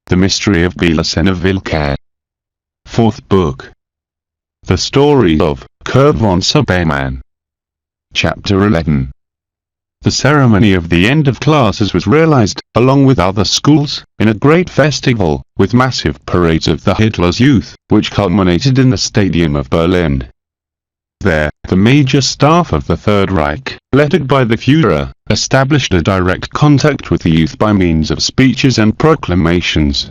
The Mystery of BELICENA VILLCA. Fourth Book. The Story of Kurt von Suberman. Chapter 11. The ceremony of the end of classes was realized, along with other schools, in a great festival, with massive parades of the Hitler's youth, which culminated in the Stadium of Berlin. There, the major staff of the Third Reich, led by the Führer, established a direct contact with the youth by means of speeches and proclamations.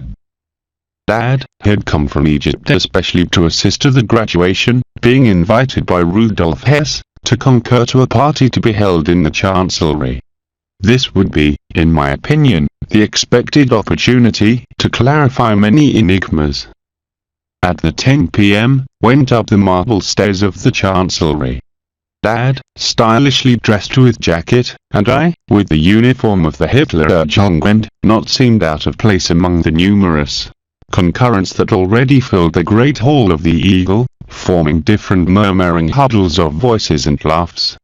Dad had come from Egypt especially to assist to the graduation, being invited by Rudolf Hess to concur to a party to be held in the Chancellery. This would be, in my opinion, the expected opportunity to clarify many enigmas. At the 10 p.m., went up the marble stairs of the Chancellery. Dad, stylishly dressed with jacket, and I, with the uniform of the Hitlerjugend, not seemed out of place among the numerous concurrents that already filled the great hall of the Eagle, forming different murmuring huddles of voices and laughs.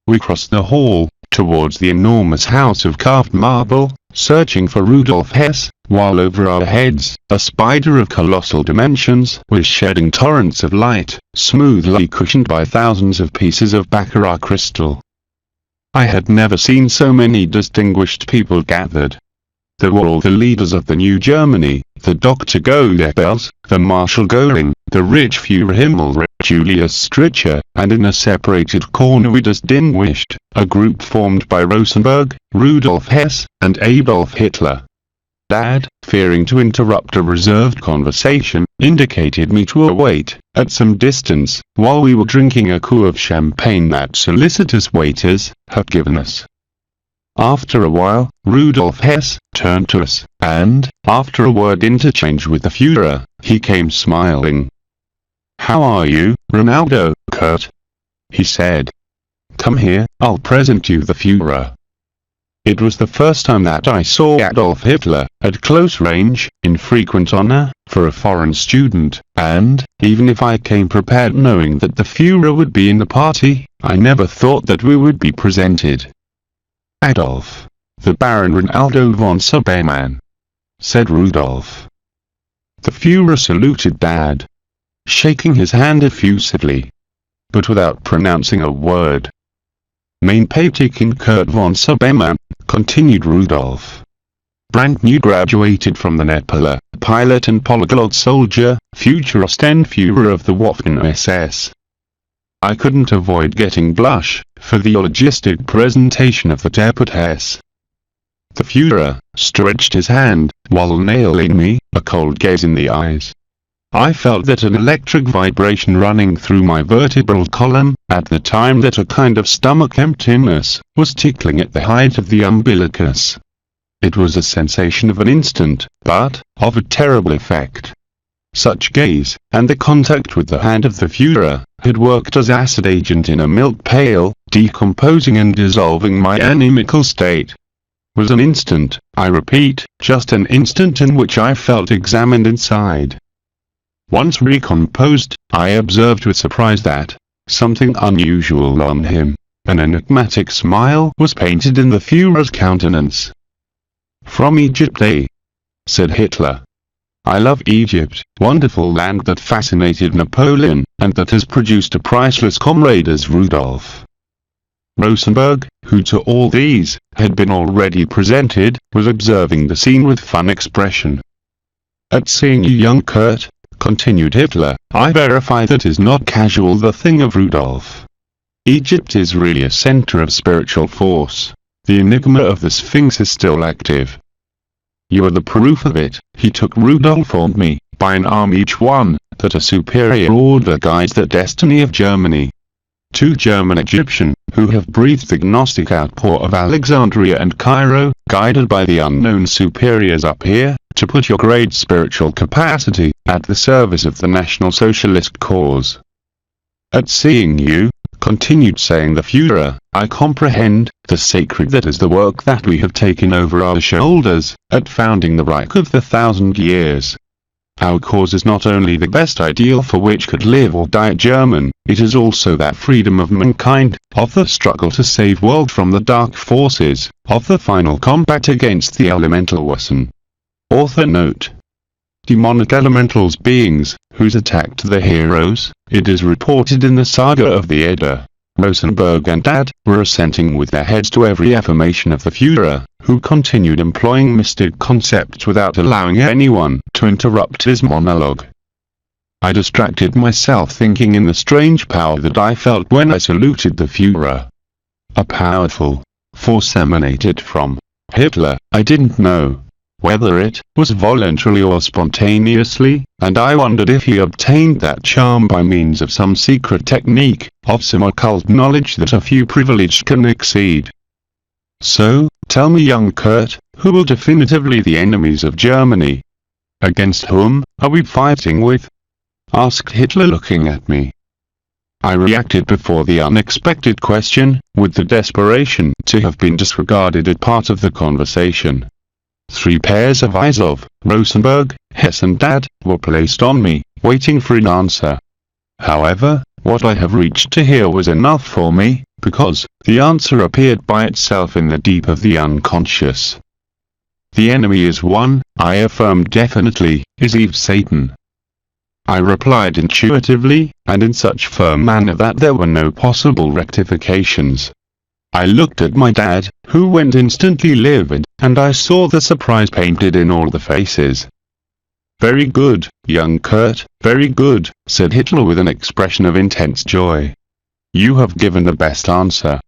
We crossed the hall, towards the enormous house of carved marble, searching for Rudolf Hess, while over our heads, a spider of colossal dimensions was shedding torrents of light, smoothly cushioned by thousands of pieces of baccarat crystal. I had never seen so many distinguished people gathered. There were all the leaders of the New Germany, the Dr. Goebbels, the Marshal Göring, the rich Führer Himmler, Julius Streicher, and in a separated corner we distinguished a group formed by Rosenberg, Rudolf Hess, and Adolf Hitler. Dad, fearing to interrupt a reserved conversation, indicated me to await, at some distance, while we were drinking a coup of champagne that solicitous waiters had given us. After a while, Rudolf Hess turned to us, and, after a word interchange with the Führer, he came smiling. "How are you, Ronaldo, Kurt?" he said. "Come here, I'll present you the Führer." It was the first time that I saw Adolf Hitler, at close range, in frequent honor, for a foreign student, and, even if I came prepared knowing that the Führer would be in the party, I never thought that we would be presented. "Adolf, the Baron Ronaldo von Suberman," said Rudolf. The Führer saluted Dad, shaking his hand effusively, but without pronouncing a word. "Mein Patekin Kurt von Suberman," continued Rudolf. "Brand new graduated from the Nepaler, pilot and polyglot soldier, future Ostenführer of the Waffen-SS. I couldn't avoid getting blush, for the eulogistic presentation of the Deputy Hess." The Führer stretched his hand, while nailing me a cold gaze in the eyes. I felt that an electric vibration running through my vertebral column, at the time that a kind of stomach emptiness was tickling at the height of the umbilicus. It was a sensation of an instant, but of a terrible effect. Such gaze, and the contact with the hand of the Führer, had worked as acid agent in a milk pail, decomposing and dissolving my anemical state. Was an instant, I repeat, just an instant in which I felt examined inside. Once recomposed, I observed with surprise that something unusual on him, an enigmatic smile, was painted in the Führer's countenance. "From Egypt, eh?" said Hitler. "I love Egypt, wonderful land that fascinated Napoleon, and that has produced a priceless comrade as Rudolf." Rosenberg, who to all these had been already presented, was observing the scene with fun expression. "At seeing you, young Kurt," continued Hitler, "I verify that is not casual the thing of Rudolf. Egypt is really a center of spiritual force. The enigma of the Sphinx is still active. You are the proof of it." He took Rudolf and me, by an arm each one, that a superior order guides the destiny of Germany. Two German Egyptian, who have breathed the Gnostic outpour of Alexandria and Cairo, guided by the unknown superiors up here, to put your great spiritual capacity at the service of the National Socialist cause. "At seeing you," continued saying the Führer, "I comprehend the sacred that is the work that we have taken over our shoulders, at founding the Reich of the 1,000 years. Our cause is not only the best ideal for which could live or die a German, it is also that freedom of mankind, of the struggle to save world from the dark forces, of the final combat against the elemental Waffen. Author note: demonic elementals, beings whose attacked the heroes, it is reported in the saga of the Edda. Rosenberg and Dad were assenting with their heads to every affirmation of the Führer, who continued employing mystic concepts without allowing anyone to interrupt his monologue. I distracted myself thinking in the strange power that I felt when I saluted the Führer. A powerful force emanated from Hitler. I didn't know whether it was voluntarily or spontaneously, and I wondered if he obtained that charm by means of some secret technique, of some occult knowledge that a few privileged can exceed. So, tell me, young Kurt, who will definitively the enemies of Germany? Against whom are we fighting with? Asked Hitler, looking at me. I reacted before the unexpected question, with the desperation to have been disregarded as part of the conversation. 3 pairs of eyes of Rosenberg, Hess and Dad were placed on me, waiting for an answer. However, what I have reached to hear was enough for me, because the answer appeared by itself in the deep of the unconscious. The enemy is one, I affirmed definitely, is Eve Satan. I replied intuitively, and in such firm manner that there were no possible rectifications. I looked at my dad, who went instantly livid, and I saw the surprise painted in all the faces. Very good, young Kurt, very good, said Hitler with an expression of intense joy. You have given the best answer.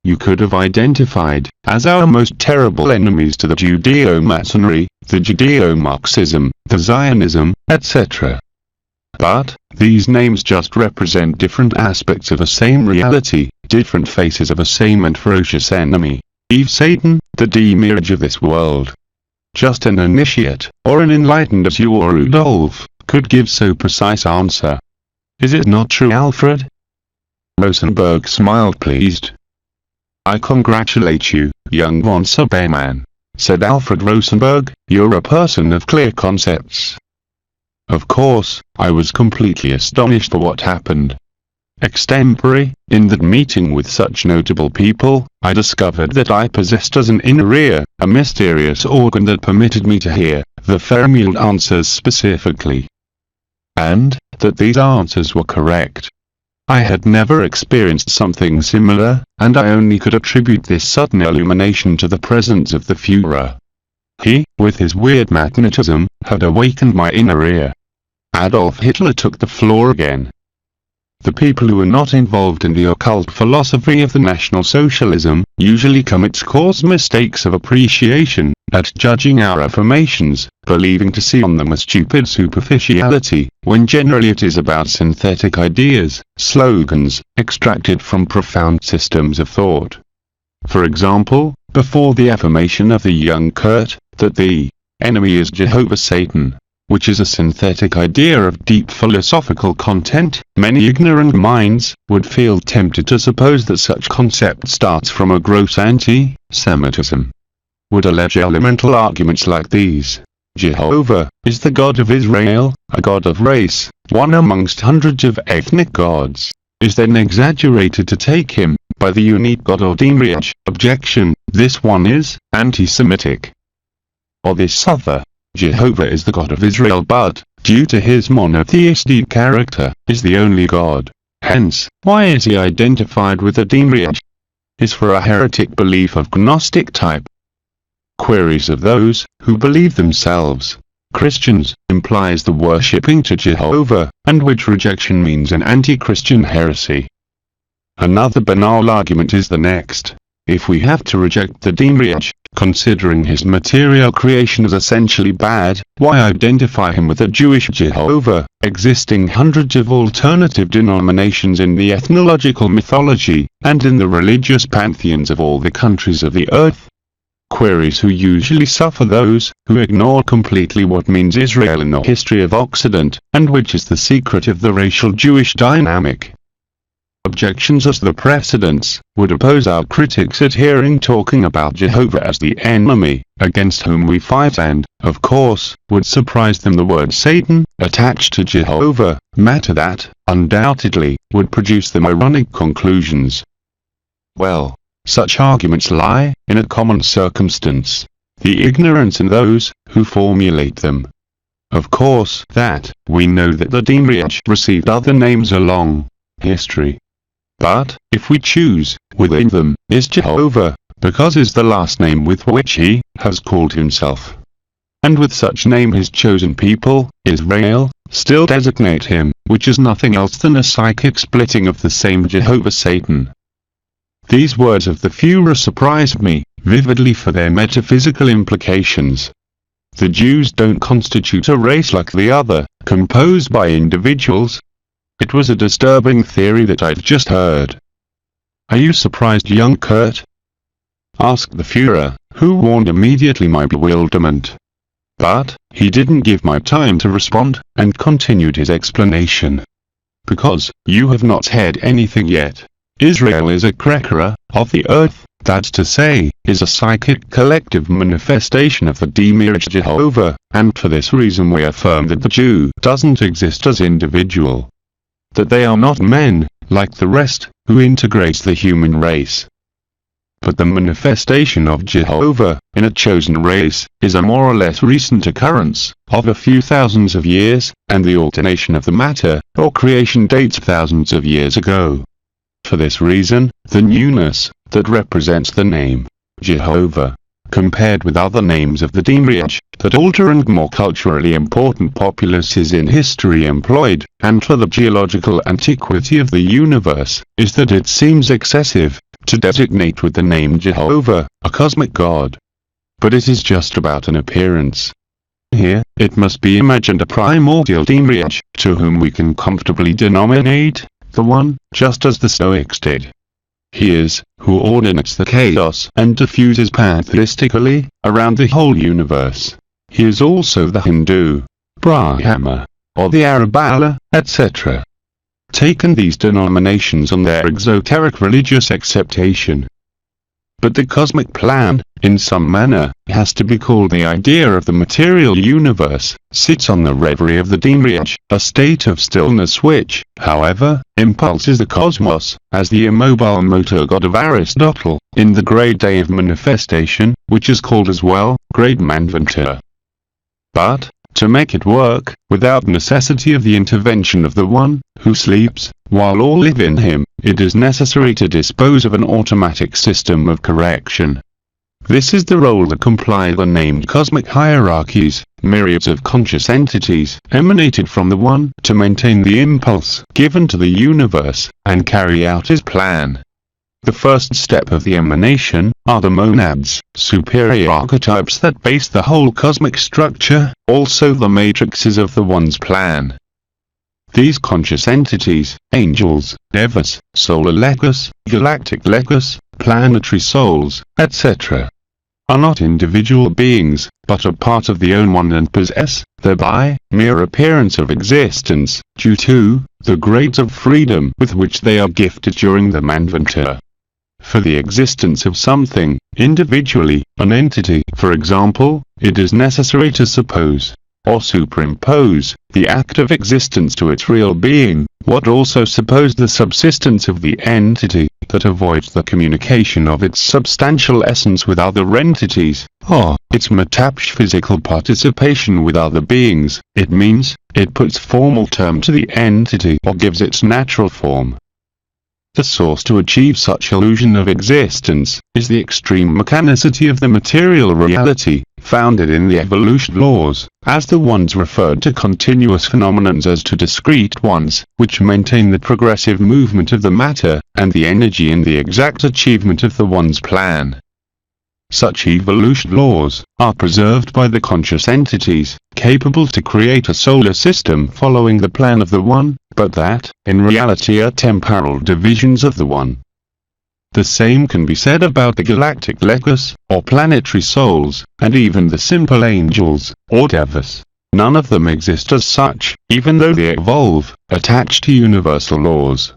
You could have identified, as our most terrible enemies to the Judeo-Masonry, the Judeo-Marxism, the Zionism, etc. But, these names just represent different aspects of the same reality, different faces of a same and ferocious enemy. Eve Satan, the demiurge of this world. Just an initiate, or an enlightened as you or Rudolph, could give so precise answer. Is it not true, Alfred? Rosenberg smiled, pleased. I congratulate you, young von Saberman, said Alfred Rosenberg, you're a person of clear concepts. Of course, I was completely astonished at what happened. Extempore, in that meeting with such notable people, I discovered that I possessed as an inner ear, a mysterious organ that permitted me to hear the formuled answers specifically. And that these answers were correct. I had never experienced something similar, and I only could attribute this sudden illumination to the presence of the Führer. He, with his weird magnetism, had awakened my inner ear. Adolf Hitler took the floor again. The people who are not involved in the occult philosophy of the National Socialism usually cause mistakes of appreciation at judging our affirmations, believing to see on them a stupid superficiality, when generally it is about synthetic ideas, slogans, extracted from profound systems of thought. For example, before the affirmation of the young Kurt, that the enemy is Jehovah Satan, which is a synthetic idea of deep philosophical content, many ignorant minds would feel tempted to suppose that such concept starts from a gross anti-Semitism. Would allege elemental arguments like these. Jehovah is the God of Israel, a God of race, one amongst hundreds of ethnic gods, is then exaggerated to take him by the unique God or demiurge. Objection, this one is anti-Semitic. Or this other, Jehovah is the God of Israel but, due to his monotheistic character, is the only God. Hence, why is he identified with the demiurge? Is for a heretic belief of Gnostic type. Queries of those who believe themselves Christians implies the worshipping to Jehovah, and which rejection means an anti-Christian heresy. Another banal argument is the next. If we have to reject the demiurge, considering his material creation as essentially bad, why identify him with a Jewish Jehovah, existing hundreds of alternative denominations in the ethnological mythology, and in the religious pantheons of all the countries of the earth? Queries who usually suffer those who ignore completely what means Israel in the history of Occident, and which is the secret of the racial Jewish dynamic. Objections as the precedents would oppose our critics at hearing talking about Jehovah as the enemy, against whom we fight, and, of course, would surprise them the word Satan, attached to Jehovah, matter that, undoubtedly, would produce them ironic conclusions. Well, such arguments lie in a common circumstance. the ignorance in those who formulate them. Of course, that we know that the Demiurge received other names along history. But, if we choose, within them is Jehovah, because is the last name with which he has called himself. And with such name his chosen people, Israel, still designate him, which is nothing else than a psychic splitting of the same Jehovah Satan. These words of the Führer surprised me vividly for their metaphysical implications. The Jews don't constitute a race like the other, composed by individuals. It was a disturbing theory that I'd just heard. Are you surprised, young Kurt? Asked the Führer, who warned immediately my bewilderment. But, he didn't give my time to respond, and continued his explanation. Because, you have not heard anything yet. Israel is a cracker of the earth, that's to say, is a psychic collective manifestation of the Demiurge Jehovah, and for this reason we affirm that the Jew doesn't exist as individual. That they are not men, like the rest, who integrates the human race. But the manifestation of Jehovah, in a chosen race, is a more or less recent occurrence, of a few thousands of years, and the alternation of the matter, or creation dates thousands of years ago. For this reason, the newness, that represents the name, Jehovah, compared with other names of the Demiurge, that older and more culturally important populaces in history employed, and for the geological antiquity of the universe, is that it seems excessive, to designate with the name Jehovah, a cosmic god. But it is just about an appearance. Here, it must be imagined a primordial Demiurge, to whom we can comfortably denominate the One, just as the Stoics did. He is, who ordinates the chaos and diffuses pantheistically, around the whole universe. He is also the Hindu, Brahma, or the Arab Allah, etc. Taken these denominations on their exoteric religious acceptation. But the cosmic plan, in some manner, has to be called the idea of the material universe, sits on the reverie of the Demiurge, a state of stillness which, however, impulses the cosmos, as the immobile motor god of Aristotle, in the great day of manifestation, which is called as well, Great Manvantara. But, to make it work, without necessity of the intervention of the One, who sleeps, while all live in him, it is necessary to dispose of an automatic system of correction. This is the role that comply the named cosmic hierarchies, myriads of conscious entities, emanated from the One, to maintain the impulse given to the universe, and carry out his plan. The first step of the emanation, are the monads, superior archetypes that base the whole cosmic structure, also the matrices of the One's plan. These conscious entities, angels, devas, solar legas, galactic legas, planetary souls, etc., are not individual beings, but a part of the own One and possess, thereby, mere appearance of existence, due to the grades of freedom with which they are gifted during the Manvantara. For the existence of something, individually, an entity, for example, it is necessary to suppose, or superimpose, the act of existence to its real being, what also suppose the subsistence of the entity, that avoids the communication of its substantial essence with other entities, or its metaphysical participation with other beings. It means, it puts formal term to the entity, or gives its natural form. The source to achieve such illusion of existence, is the extreme mechanicity of the material reality, founded in the evolution laws, as the ones referred to continuous phenomenons as to discrete ones, which maintain the progressive movement of the matter, and the energy in the exact achievement of the One's plan. Such evolution laws, are preserved by the conscious entities, capable to create a solar system following the plan of the One, but that, in reality are temporal divisions of the One. The same can be said about the galactic legas, or planetary souls, and even the simple angels, or devas. None of them exist as such, even though they evolve, attached to universal laws.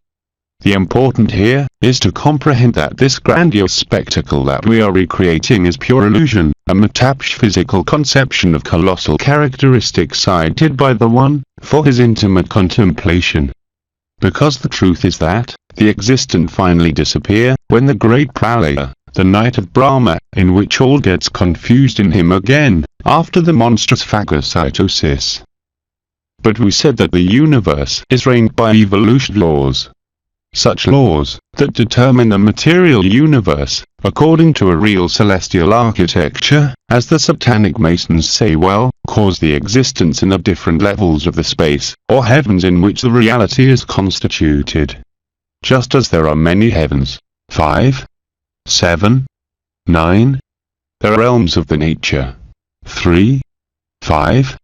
The important here, is to comprehend that this grandiose spectacle that we are recreating is pure illusion, a metaphysical conception of colossal characteristics cited by the One, for his intimate contemplation. Because the truth is that, the existent finally disappear, when the great pralaya, the night of Brahma, in which all gets confused in him again, after the monstrous phagocytosis. But we said that the universe is reigned by evolution laws. Such laws, that determine the material universe, according to a real celestial architecture, as the satanic Masons say cause the existence in the different levels of the space, or heavens in which the reality is constituted. Just as there are many heavens, 5, 7, 9, there are realms of the nature, 3, 5,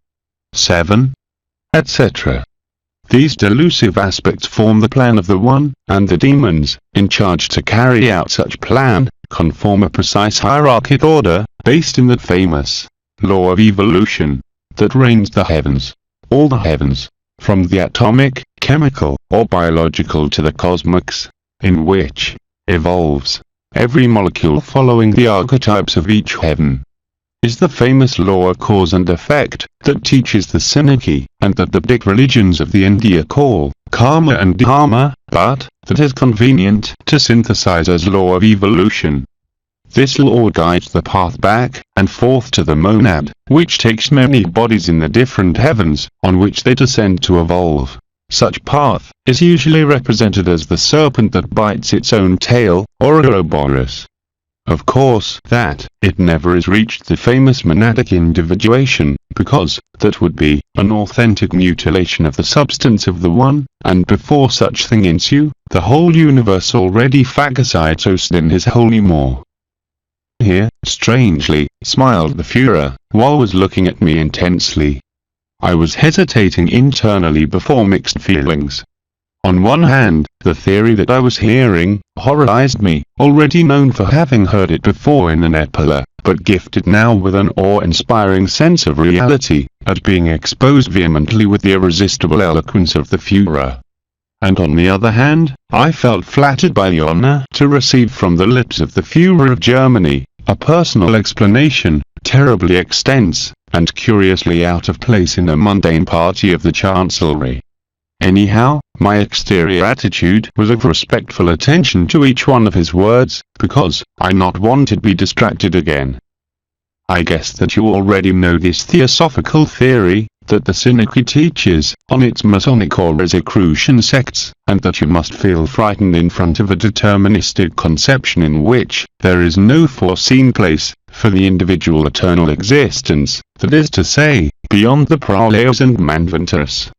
7, etc. These delusive aspects form the plan of the One, and the demons, in charge to carry out such plan, conform a precise hierarchic order, based in the famous law of evolution, that reigns the heavens, all the heavens, from the atomic, chemical, or biological to the cosmics, in which evolves every molecule following the archetypes of each heaven. Is the famous law of cause and effect, that teaches the Synecdoche, and that the big religions of the India call karma and dharma, but that is convenient to synthesize as law of evolution. This law guides the path back and forth to the monad, which takes many bodies in the different heavens, on which they descend to evolve. Such path is usually represented as the serpent that bites its own tail, or Ouroboros. Of course, that it never is reached the famous monadic individuation, because that would be an authentic mutilation of the substance of the One, and before such thing ensue, the whole universe already phagocytosed in his holy maw. Here, strangely, smiled the Führer, while was looking at me intensely. I was hesitating internally before mixed feelings. On one hand, the theory that I was hearing horrorized me, already known for having heard it before in an epilogue, but gifted now with an awe-inspiring sense of reality, at being exposed vehemently with the irresistible eloquence of the Führer. And on the other hand, I felt flattered by the honor to receive from the lips of the Führer of Germany, a personal explanation, terribly extensive, and curiously out of place in a mundane party of the Chancellery. Anyhow, my exterior attitude was of respectful attention to each one of his words, because I not wanted to be distracted again. I guess that you already know this theosophical theory, that the Synecdoche teaches, on its Masonic or Rosicrucian sects, and that you must feel frightened in front of a deterministic conception in which there is no foreseen place for the individual eternal existence, that is to say, beyond the Pralayas and Manvantaras.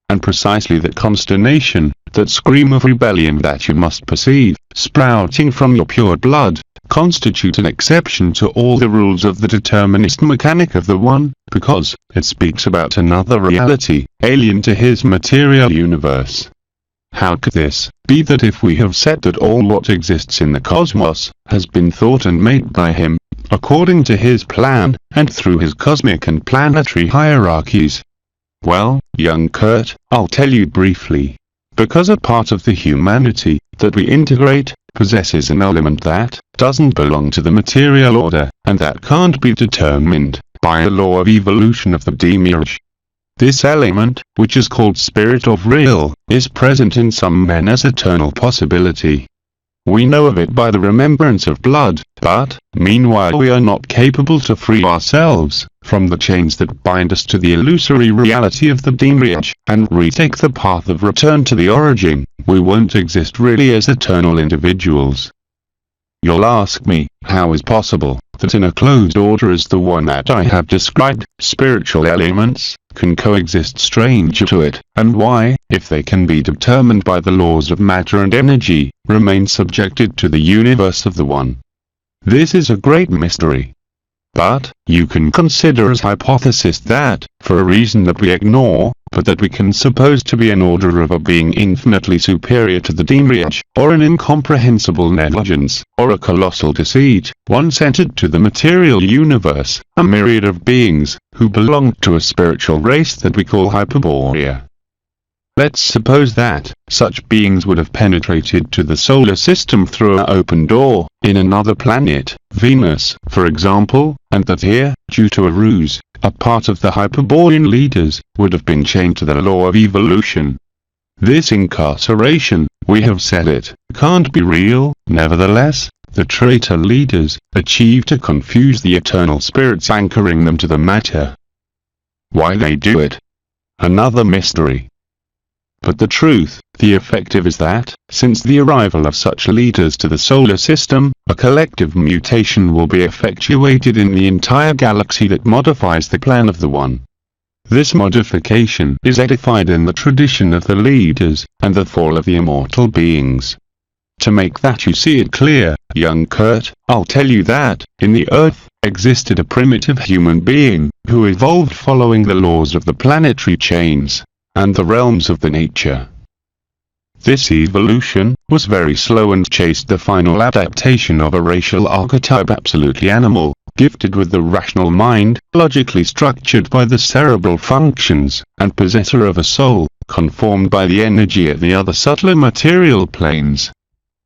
And precisely that consternation, that scream of rebellion that you must perceive, sprouting from your pure blood, constitute an exception to all the rules of the determinist mechanic of the One, because it speaks about another reality, alien to his material universe. How could this be that if we have said that all what exists in the cosmos has been thought and made by him, according to his plan, and through his cosmic and planetary hierarchies? Well, young Kurt, I'll tell you briefly. Because a part of the humanity that we integrate possesses an element that doesn't belong to the material order, and that can't be determined by a law of evolution of the demiurge. This element, which is called spirit of real, is present in some men as eternal possibility. We know of it by the remembrance of blood, but, meanwhile we are not capable to free ourselves from the chains that bind us to the illusory reality of the demiurge, and retake the path of return to the origin. We won't exist really as eternal individuals. You'll ask me, how is possible that in a closed order as the one that I have described, spiritual elements can coexist strange to it, and why, if they can be determined by the laws of matter and energy, remain subjected to the universe of the One? This is a great mystery. But, you can consider as hypothesis that, for a reason that we ignore, but that we can suppose to be an order of a being infinitely superior to the demiurge, or an incomprehensible negligence, or a colossal deceit, once entered to the material universe, a myriad of beings, who belong to a spiritual race that we call Hyperborea. Let's suppose that such beings would have penetrated to the solar system through an open door, in another planet, Venus, for example, and that here, due to a ruse, a part of the Hyperborean leaders would have been chained to the law of evolution. This incarceration, we have said it, can't be real. Nevertheless, the traitor leaders achieve to confuse the eternal spirits, anchoring them to the matter. Why they do it? Another mystery. But the truth, the effective is that, since the arrival of such leaders to the solar system, a collective mutation will be effectuated in the entire galaxy that modifies the plan of the One. This modification is edified in the tradition of the leaders, and the fall of the immortal beings. To make that you see it clear, young Kurt, I'll tell you that, in the Earth, existed a primitive human being, who evolved following the laws of the planetary chains, and the realms of the nature. This evolution was very slow and chased the final adaptation of a racial archetype, absolutely animal, gifted with the rational mind, logically structured by the cerebral functions, and possessor of a soul, conformed by the energy at the other subtler material planes.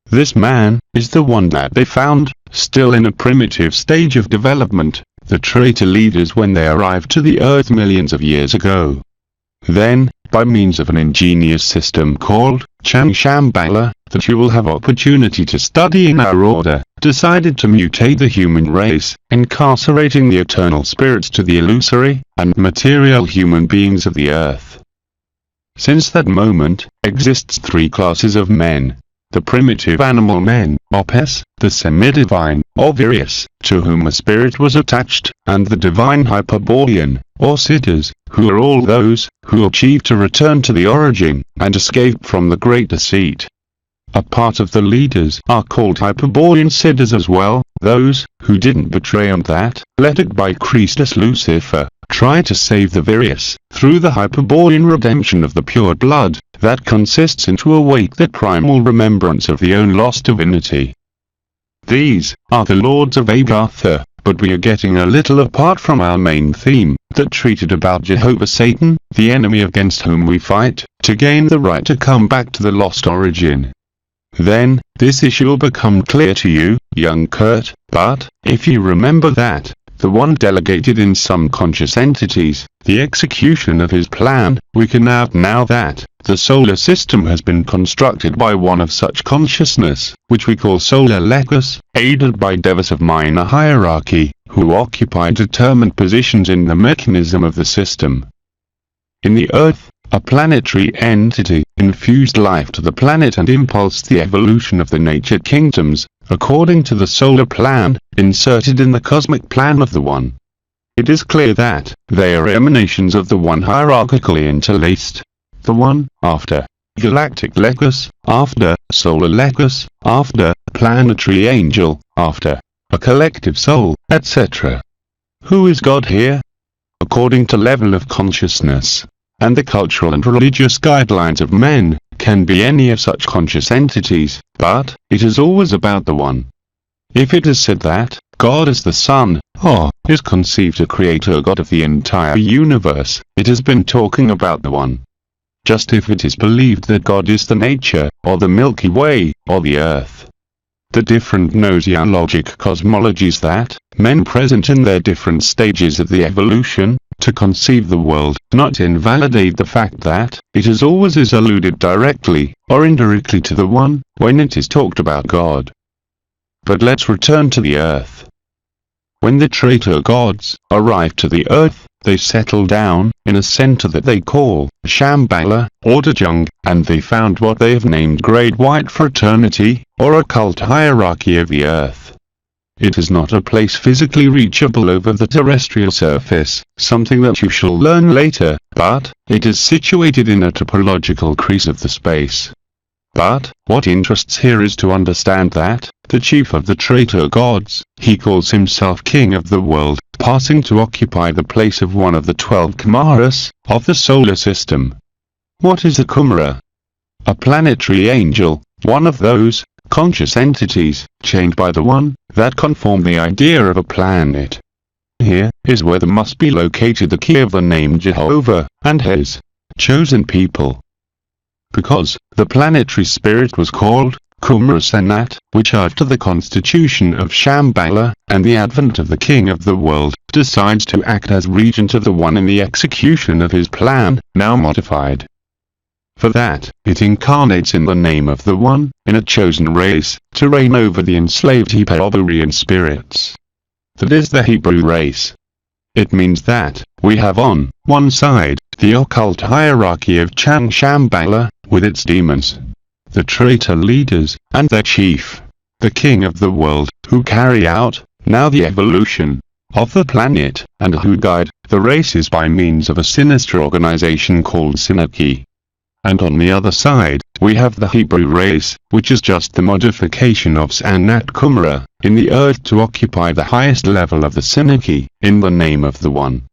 This man is the one that they found, still in a primitive stage of development, the traitor leaders when they arrived to the Earth millions of years ago. Then, by means of an ingenious system called Shambhala, that you will have opportunity to study in our order, decided to mutate the human race, incarcerating the eternal spirits to the illusory and material human beings of the Earth. Since that moment, exists three classes of men. The primitive animal men, Opes, the semi-divine, or Virius, to whom a spirit was attached, and the divine Hyperborean, or Siddhas, who are all those who achieve to return to the origin, and escape from the great deceit. A part of the leaders are called Hyperborean Siddhas as well, those who didn't betray and that, led by Christus Lucifer, try to save the Virius, through the Hyperborean redemption of the pure blood, that consists in to awake the primal remembrance of the own lost divinity. These are the Lords of Agartha, but we are getting a little apart from our main theme, that treated about Jehovah Satan, the enemy against whom we fight, to gain the right to come back to the lost origin. Then, this issue will become clear to you, young Kurt, but, if you remember that, the One delegated in some conscious entities, the execution of his plan, we can add now that, the solar system has been constructed by one of such consciousness, which we call solar Lecus, aided by devas of minor hierarchy, who occupy determined positions in the mechanism of the system. In the Earth, a planetary entity infused life to the planet and impulsed the evolution of the nature kingdoms, according to the solar plan, inserted in the cosmic plan of the One. It is clear that they are emanations of the One hierarchically interlaced. The One, after galactic Lecus, after solar Lecus, after planetary angel, after a collective soul, etc. Who is God here? According to level of consciousness, and the cultural and religious guidelines of men, can be any of such conscious entities, but it is always about the One. If it is said that God is the Son, or is conceived a creator God of the entire universe, it has been talking about the One. Just if it is believed that God is the nature, or the Milky Way, or the Earth. The different gnosiologic cosmologies that men present in their different stages of the evolution, to conceive the world, not invalidate the fact that it is always alluded directly, or indirectly to the One, when it is talked about God. But let's return to the Earth. When the traitor gods arrived to the Earth, they settled down in a center that they call Shambhala, or Dajung, and they found what they have named Great White Fraternity, or occult hierarchy of the Earth. It is not a place physically reachable over the terrestrial surface, something that you shall learn later, but it is situated in a topological crease of the space. But what interests here is to understand that the chief of the traitor gods, he calls himself king of the world, passing to occupy the place of one of the 12 Kumaras of the solar system. What is a Kumara? A planetary angel, one of those conscious entities, chained by the One, that conform the idea of a planet. Here is where there must be located the key of the name Jehovah, and his chosen people. Because the planetary spirit was called Kumarasanat, which after the constitution of Shambhala, and the advent of the king of the world, decides to act as regent of the One in the execution of his plan, now modified. For that, it incarnates in the name of the One, in a chosen race, to reign over the enslaved Hebrew spirits. That is the Hebrew race. It means that, we have on one side, the occult hierarchy of Shambhala, with its demons, the traitor leaders, and their chief, the king of the world, who carry out, now the evolution, of the planet, and who guide the races by means of a sinister organization called Synarchy. And on the other side, we have the Hebrew race, which is just the modification of Sanat Kumara, in the earth to occupy the highest level of the Synarchy, in the name of the One.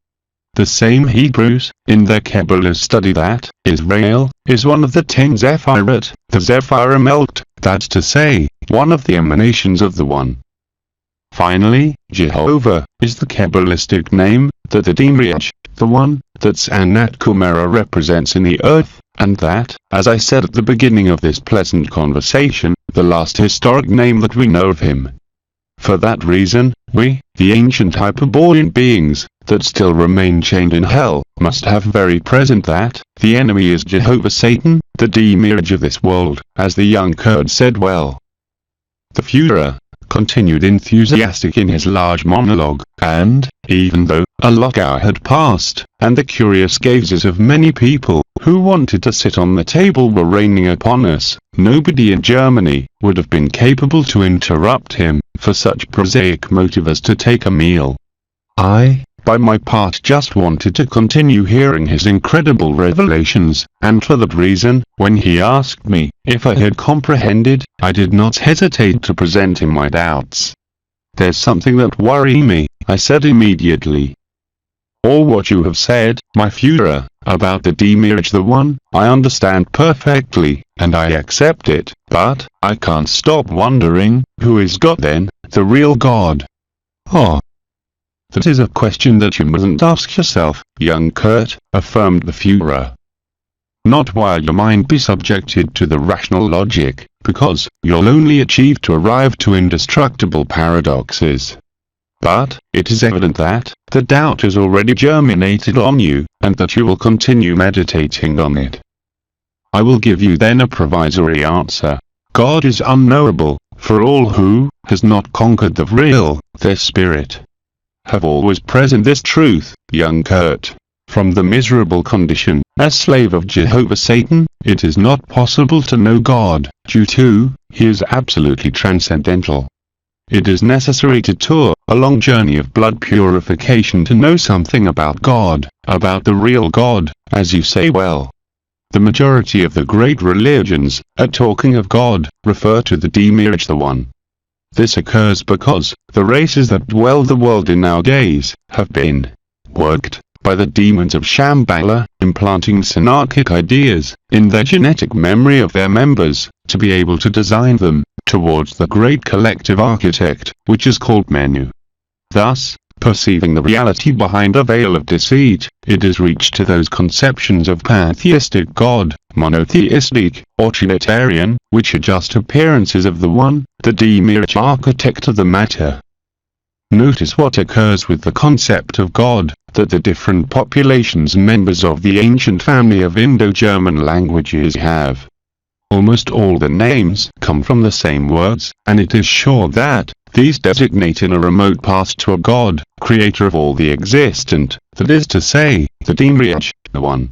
The same Hebrews, in their Kabbalah study that, Israel, is one of the 10 Zephirot, the Zephirah, that's to say, one of the emanations of the One. Finally, Jehovah, is the Kabbalistic name, that the Demiurge, the One, that Sanat Kumara represents in the earth, and that, as I said at the beginning of this pleasant conversation, the last historic name that we know of him. For that reason, we, the ancient Hyperborean beings, that still remain chained in hell, must have very present that, the enemy is Jehovah Satan, the Demiurge of this world, as the young Kurd said well. The Führer continued enthusiastic in his large monologue, and, even though a long hour had passed, and the curious gazes of many people, who wanted to sit on the table were raining upon us, nobody in Germany would have been capable to interrupt him, for such prosaic motive as to take a meal. I, by my part, just wanted to continue hearing his incredible revelations, and for that reason, when he asked me if I had comprehended, I did not hesitate to present him my doubts. "There's something that worries me," I said immediately. "All what you have said, my Führer, about the Demiurge the One, I understand perfectly, and I accept it, but I can't stop wondering, who is God then, the real God?" "Oh, that is a question that you mustn't ask yourself, young Kurt," affirmed the Führer. "Not while your mind be subjected to the rational logic, because you'll only achieve to arrive to indestructible paradoxes. But it is evident that the doubt has already germinated on you, and that you will continue meditating on it. I will give you then a provisory answer. God is unknowable, for all who has not conquered the real, their spirit, have always present this truth, young Kurt. From the miserable condition, as slave of Jehovah Satan, it is not possible to know God, due to, he is absolutely transcendental. It is necessary to tour a long journey of blood purification to know something about God, about the real God, as you say well. The majority of the great religions, at talking of God, refer to the Demiurge the One. This occurs because the races that dwell the world in nowadays have been worked by the demons of Shambhala, implanting synarchic ideas in their genetic memory of their members, to be able to design them towards the great collective architect, which is called Menu. Thus, perceiving the reality behind a veil of deceit, it is reached to those conceptions of pantheistic God, monotheistic, or Trinitarian, which are just appearances of the One, the Demiurge architect of the matter. Notice what occurs with the concept of God, that the different populations members of the ancient family of Indo-German languages have. Almost all the names come from the same words, and it is sure that these designate in a remote past to a God, creator of all the existent, that is to say, the Demiurge, the One.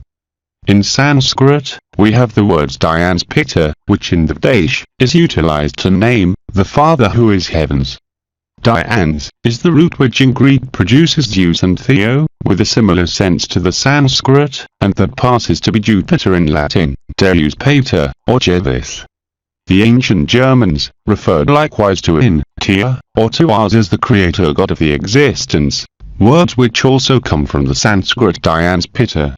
In Sanskrit, we have the words Dhyans Pitta, which in the Dash is utilized to name the Father who is heavens. Dhyans is the root which in Greek produces Zeus and Theo, with a similar sense to the Sanskrit, and that passes to be Jupiter in Latin, Deus Pater, or Jevis. The ancient Germans referred likewise to in, Tia, or to Ars as the creator god of the existence, words which also come from the Sanskrit Dhyans Pitta.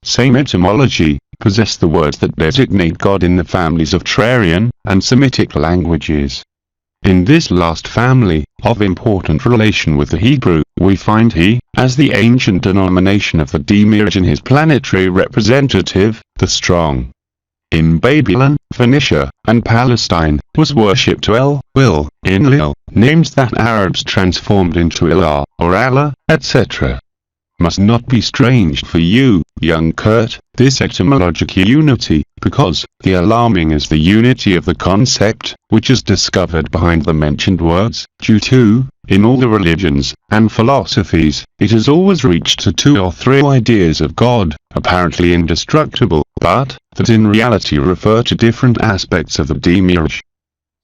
Same etymology possess the words that designate God in the families of Trarian and Semitic languages. In this last family, of important relation with the Hebrew, we find he, as the ancient denomination of the Demiurge and his planetary representative, the Strong. In Babylon, Phoenicia, and Palestine, was worshipped to El, Enlil, names that Arabs transformed into Ilah, or Allah, etc. must not be strange for you, young Kurt, this etymological unity, because the alarming is the unity of the concept, which is discovered behind the mentioned words, due to, in all the religions and philosophies, it has always reached to 2 or 3 ideas of God, apparently indestructible, but that in reality refer to different aspects of the demiurge.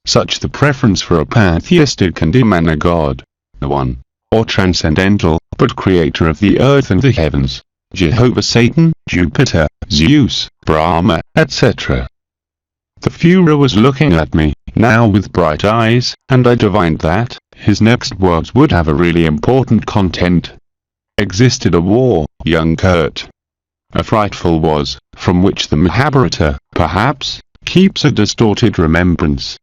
Such the preference for a pantheistic and immanent God, the one, or transcendental, but creator of the earth and the heavens, Jehovah, Satan, Jupiter, Zeus, Brahma, etc. The Führer was looking at me, now with bright eyes, and I divined that his next words would have a really important content. Existed a war, young Kurt. A frightful was, from which the Mahabharata, perhaps, keeps a distorted remembrance.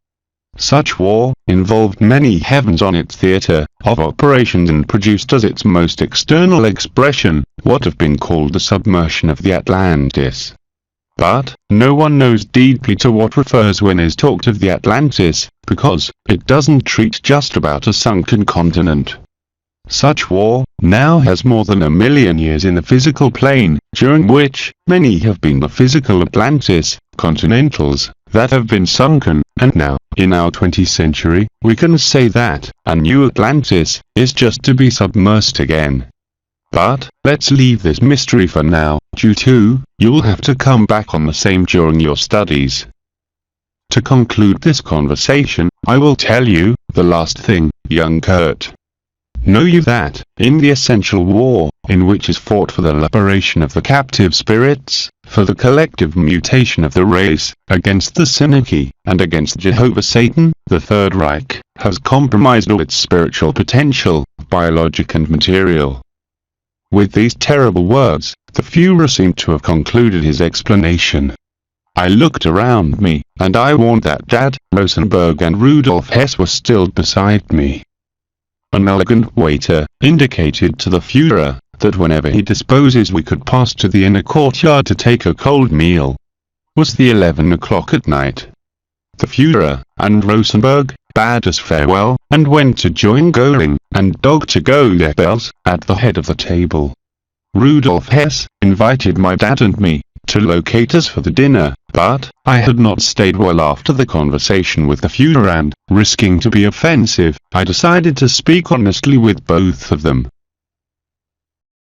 Such war involved many heavens on its theatre of operations and produced as its most external expression what have been called the submersion of the Atlantis. But no one knows deeply to what refers when is talked of the Atlantis, because it doesn't treat just about a sunken continent. Such war now has more than 1 million years in the physical plane, during which many have been the physical Atlantis, continentals, that have been sunken, and now, in our 20th century, we can say that a new Atlantis is just to be submersed again. But let's leave this mystery for now, due to, you'll have to come back on the same during your studies. To conclude this conversation, I will tell you the last thing, young Kurt. Know you that, in the essential war, in which is fought for the liberation of the captive spirits, for the collective mutation of the race, against the Synarchy, and against Jehovah Satan, the Third Reich has compromised all its spiritual potential, biologic and material. With these terrible words, the Führer seemed to have concluded his explanation. I looked around me, and I warned that Dad, Rosenberg and Rudolf Hess were still beside me. An elegant waiter indicated to the Führer that whenever he disposes we could pass to the inner courtyard to take a cold meal. Was the 11 o'clock at night. The Führer and Rosenberg bade us farewell, and went to join Göring and Dr. Goethals at the head of the table. Rudolf Hess invited my dad and me to locate us for the dinner, but I had not stayed well after the conversation with the Führer and, risking to be offensive, I decided to speak honestly with both of them.